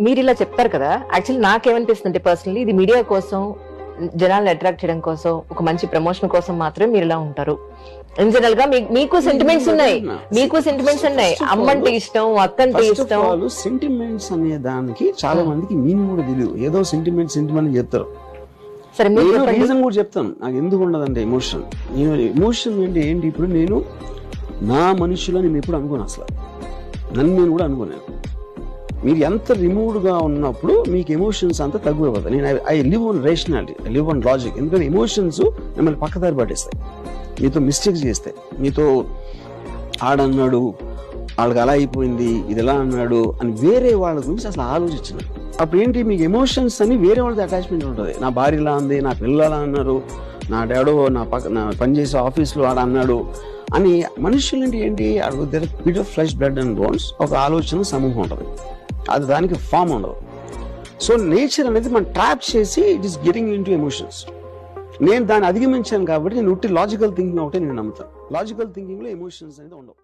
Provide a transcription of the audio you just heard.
మీరు ఇలా చెప్తారు కదా, యాక్చువల్లీ నాకేమనిపిస్తుంది పర్సనలీ, ఇది మీడియా కోసం, జనాలను అట్రాక్ట్ చేయడం కోసం, ఒక మంచి ప్రమోషన్ కోసం మాత్రమే మీరు ఇలా ఉంటారు. ఇన్ జనరల్ గా మీకు సెంటిమెంట్స్ ఉన్నాయి, అమ్మంటే ఇష్టం, అక్కంటే ఇష్టం. సెంటిమెంట్స్ అనే దానికి చాలా మందికి మీనింగ్ కూడా తెలియదు. ఏదో సెంటిమెంట్ చెప్తారు. సరే, రీజన్ కూడా చెప్తాను నాకు ఎందుకు ఉండదంటే ఎమోషన్ అంటే ఏంటి. ఇప్పుడు నేను నా మనుషులో నేను ఎప్పుడు అనుకోను, అసలు నన్ను నేను కూడా అనుకోలేను. మీరు ఎంత రిమూవ్డ్ గా ఉన్నప్పుడు మీకు ఎమోషన్స్ అంతా తగ్గిపోతాయి. నేను I live on rationality, I live on logic. ఎందుకంటే ఎమోషన్స్ మిమ్మల్ని పక్కదారి పట్టేస్తాయి, మీతో మిస్టేక్స్ చేస్తాయి. మీతో ఆడన్నాడు, వాళ్ళకి అలా అయిపోయింది, ఇది ఎలా అన్నాడు అని వేరే వాళ్ళ గురించి అసలు ఆలోచించిన అప్పుడు ఏంటి, మీకు ఎమోషన్స్ అని వేరే వాళ్ళతో అటాచ్మెంట్ ఉంటుంది. నా భార్య ఇలా ఉంది, నా పిల్లలు అలా అన్నారు, నా డాడో నా పనిచేసే ఆఫీస్లో ఆడ అన్నాడు అని. మనుషులు ఏంటి bit of flesh, blood and bones, ఒక ఆలోచన సమూహం ఉంటుంది, అది దానికి ఫామ్ ఉండదు. సో నేచర్ అనేది మనం ట్రాప్ చేసి it is getting in to emotions. నేను దాన్ని అధిగమించాను కాబట్టి నేను ఉట్టి లాజికల్ థింకింగ్ ఒకటే నేను నమ్ముతాను. లాజికల్ థింకింగ్ లో ఎమోషన్స్ అనేది ఉండవు.